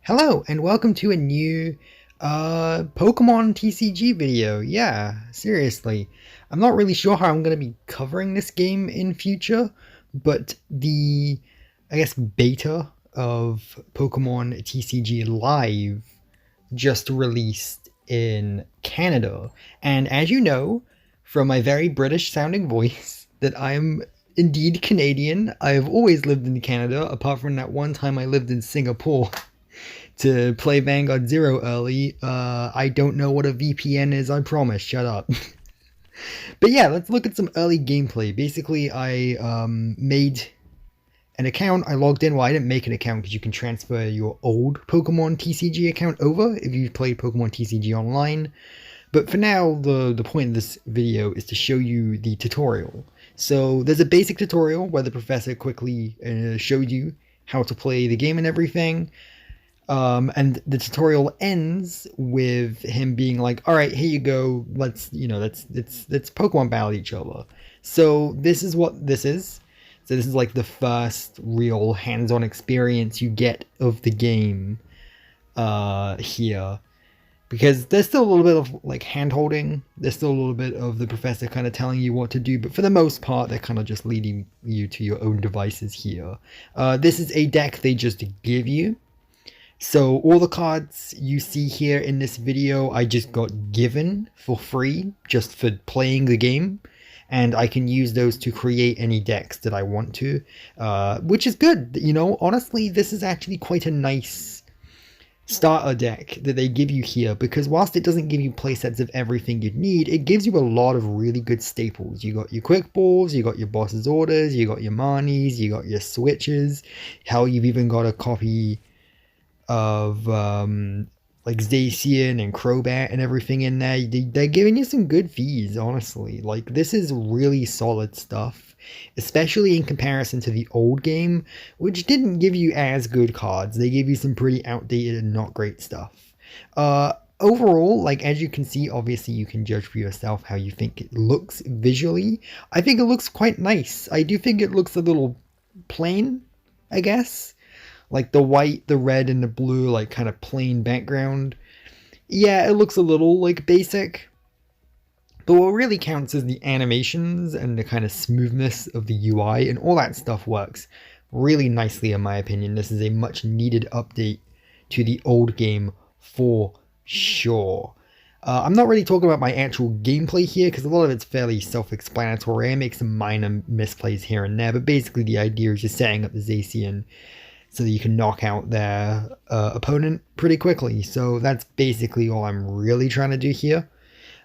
Hello and welcome to a new Pokemon TCG video. Yeah, seriously. I'm not really sure how I'm going to be covering this game in future, but I guess, beta of Pokemon TCG Live just released in Canada. And as you know, from my very British sounding voice, that I'm indeed Canadian. I have always lived in Canada, apart from that one time I lived in Singapore to play Vanguard Zero early. I don't know what a VPN is, I promise, shut up. But yeah, let's look at some early gameplay. Basically, I made an account. I logged in. Well, I didn't make an account because you can transfer your old Pokemon TCG account over if you've played Pokemon TCG online. But for now, the point of this video is to show you the tutorial. So there's a basic tutorial where the professor quickly showed you how to play the game and everything. And the tutorial ends with him being like, all right, here you go. Let's Pokemon battle each other. So this is what this is. So this is like the first real hands-on experience you get of the game here. Because there's still a little bit of like hand-holding. There's still a little bit of the professor kind of telling you what to do. But for the most part, they're kind of just leading you to your own devices here. This is a deck they just give you. So all the cards you see here in this video, I just got given for free just for playing the game. And I can use those to create any decks that I want to, which is good. You know, honestly, this is actually quite a nice starter deck that they give you here, because whilst it doesn't give you playsets of everything you'd need, it gives you a lot of really good staples. You got your quick balls, you got your boss's orders, you got your Marnies, you got your switches. Hell, you've even got a copy of like Zacian and Crobat and everything in there. They're giving you some good fees, honestly. Like, this is really solid stuff, especially in comparison to the old game, which didn't give you as good cards. They gave you some pretty outdated and not great stuff. Overall, like, as you can see, obviously you can judge for yourself how you think it looks visually. I think it looks quite nice. I do think it looks a little plain, I guess. Like the white, the red, and the blue, like kind of plain background. Yeah, it looks a little like basic. But what really counts is the animations and the kind of smoothness of the UI, and all that stuff works really nicely in my opinion. This is a much needed update to the old game for sure. I'm not really talking about my actual gameplay here because a lot of it's fairly self-explanatory. I make some minor misplays here and there, but basically the idea is just setting up the Zacian so that you can knock out their opponent pretty quickly. So that's basically all I'm really trying to do here.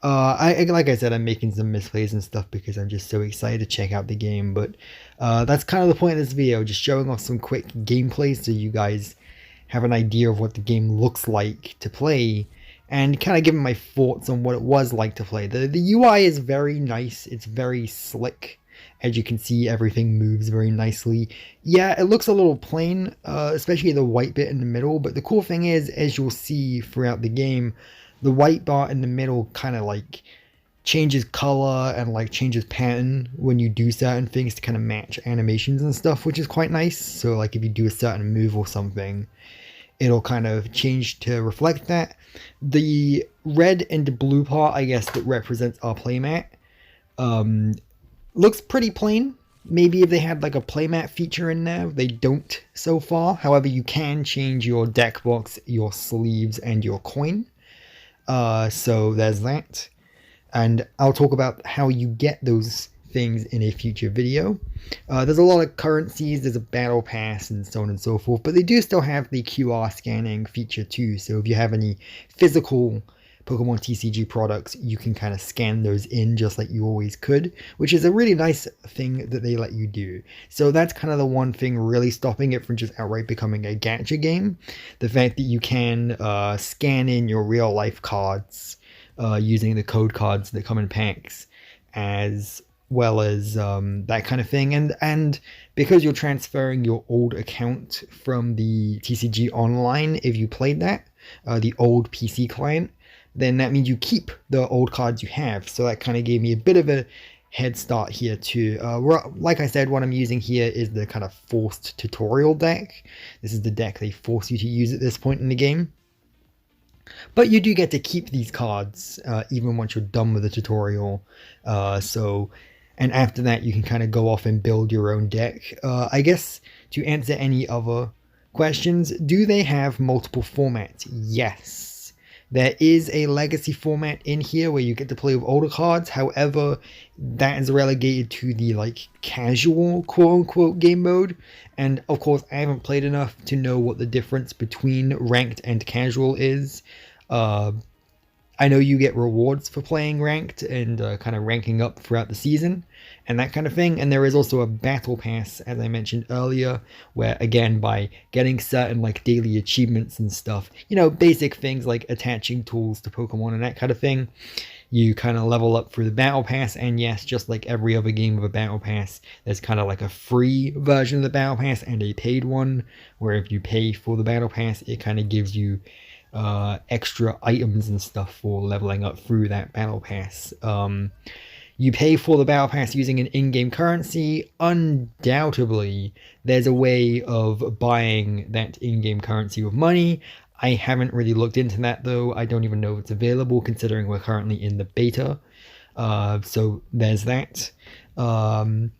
Like I said, I'm making some misplays and stuff because I'm just so excited to check out the game. But that's kind of the point of this video, just showing off some quick gameplay so you guys have an idea of what the game looks like to play, and kind of giving my thoughts on what it was like to play. The UI is very nice. It's very slick. As you can see, everything moves very nicely. Yeah, it looks a little plain, especially the white bit in the middle, but the cool thing is, as you'll see throughout the game, the white bar in the middle kind of like changes color and like changes pattern when you do certain things to kind of match animations and stuff, which is quite nice. So like if you do a certain move or something, it'll kind of change to reflect that. The red and the blue part, I guess, that represents our playmat, looks pretty plain. Maybe if they had like a playmat feature in there. They don't so far. However, you can change your deck box, your sleeves, and your coin. So there's that. And I'll talk about how you get those things in a future video. There's a lot of currencies, there's a battle pass, and so on and so forth. But they do still have the QR scanning feature too. So if you have any physical Pokemon TCG products, you can kind of scan those in just like you always could, which is a really nice thing that they let you do. So that's kind of the one thing really stopping it from just outright becoming a gacha game. The fact that you can scan in your real life cards using the code cards that come in packs, as well as that kind of thing. And because you're transferring your old account from the TCG Online, if you played that, the old PC client, then that means you keep the old cards you have. So that kind of gave me a bit of a head start here too. Like I said, what I'm using here is the kind of forced tutorial deck. This is the deck they force you to use at this point in the game. But you do get to keep these cards even once you're done with the tutorial. And after that, you can kind of go off and build your own deck. I guess to answer any other questions, do they have multiple formats? Yes. There is a legacy format in here where you get to play with older cards. However, that is relegated to the like casual quote-unquote game mode. And of course, I haven't played enough to know what the difference between ranked and casual is. I know you get rewards for playing ranked and kind of ranking up throughout the season and that kind of thing. And there is also a battle pass, as I mentioned earlier, where again, by getting certain like daily achievements and stuff, you know, basic things like attaching tools to Pokemon and that kind of thing, you kind of level up through the battle pass. And yes, just like every other game with a battle pass, there's kind of like a free version of the battle pass and a paid one, where if you pay for the battle pass, it kind of gives you extra items and stuff for leveling up through that battle pass. You pay for the battle pass using an in-game currency. Undoubtedly, there's a way of buying that in-game currency with money. I haven't really looked into that though. I don't even know if it's available considering we're currently in the beta. So there's that. But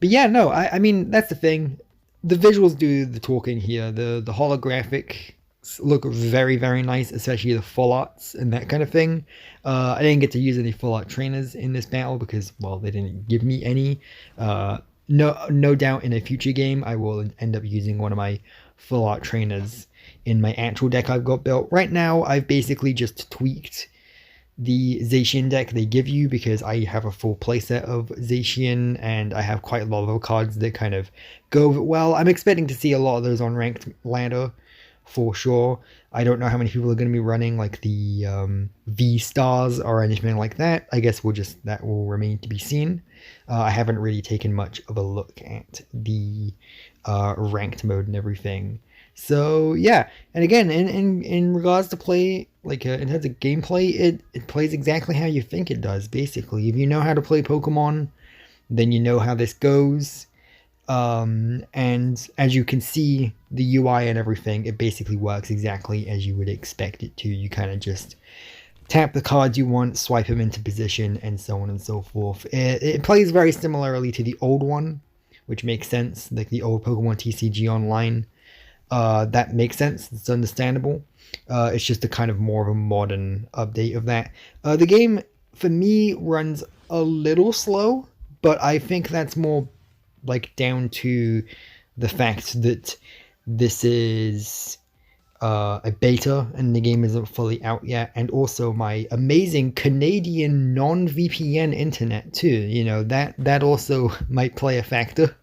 yeah, no, I mean, that's the thing. The visuals do the talking here. The holographic look very, very nice, especially the full arts and that kind of thing. I didn't get to use any full art trainers in this battle because, well, they didn't give me any. No doubt in a future game I will end up using one of my full art trainers in my actual deck I've got built. Right now, I've basically just tweaked the Zacian deck they give you because I have a full playset of Zacian and I have quite a lot of cards that kind of go with it well. I'm expecting to see a lot of those on ranked ladder for sure. I don't know how many people are going to be running like the V stars or anything like that. I guess that will remain to be seen. I haven't really taken much of a look at the ranked mode and everything. So yeah, and again, in regards to play, like in terms of gameplay, it plays exactly how you think it does. Basically, if you know how to play Pokemon, then you know how this goes. And as you can see, the UI and everything, it basically works exactly as you would expect it to. You kind of just tap the cards you want, swipe them into position, and so on and so forth. It plays very similarly to the old one, which makes sense, like the old Pokemon TCG Online. That makes sense, it's understandable. It's just a kind of more of a modern update of that. The game, for me, runs a little slow, but I think that's more like down to the fact that this is a beta and the game isn't fully out yet, and also my amazing Canadian non-VPN internet too. You know, that also might play a factor.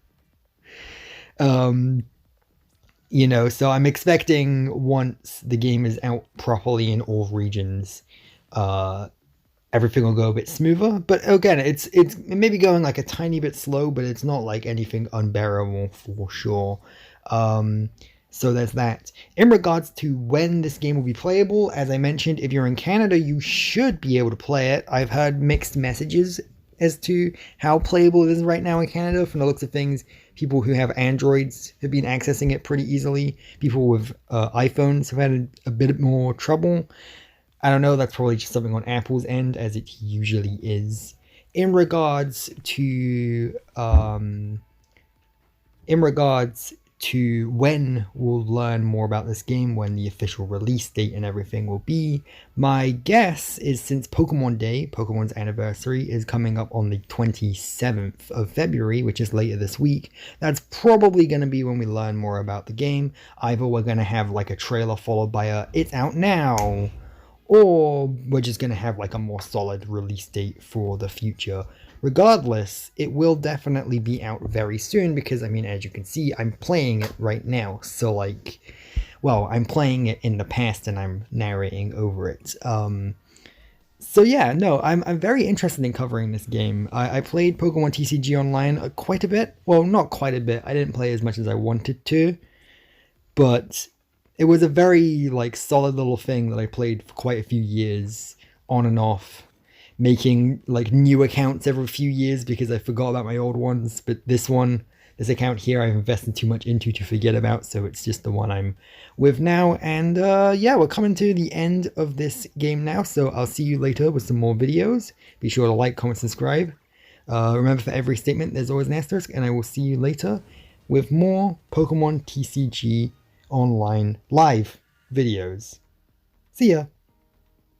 You know, so I'm expecting once the game is out properly in all regions, everything will go a bit smoother. But again, it may be going like a tiny bit slow, but it's not like anything unbearable for sure. So there's that. In regards to when this game will be playable, as I mentioned, if you're in Canada, you should be able to play it. I've heard mixed messages as to how playable it is right now in Canada. From the looks of things, people who have Androids have been accessing it pretty easily. People with iPhones have had a bit more trouble. I don't know, that's probably just something on Apple's end, as it usually is. In regards to when we'll learn more about this game, when the official release date and everything will be, my guess is, since Pokemon Day, Pokemon's anniversary, is coming up on the 27th of February, which is later this week, that's probably going to be when we learn more about the game. Either we're going to have like a trailer followed by a "it's out now," or we're just going to have like a more solid release date for the future. Regardless, it will definitely be out very soon because, I mean, as you can see, I'm playing it right now. So, like, well, I'm playing it in the past and I'm narrating over it. So yeah, no, I'm very interested in covering this game. I played Pokemon TCG Online quite a bit. Well, not quite a bit. I didn't play as much as I wanted to. But it was a very, like, solid little thing that I played for quite a few years, on and off. making like new accounts every few years because I forgot about my old ones. But this account here, I've invested too much into to forget about, so it's just the one I'm with now. And yeah, we're coming to the end of this game now, so I'll see you later with some more videos. Be sure to like, comment, subscribe. Remember, for every statement, there's always an asterisk, and I will see you later with more Pokemon TCG online live videos. See ya!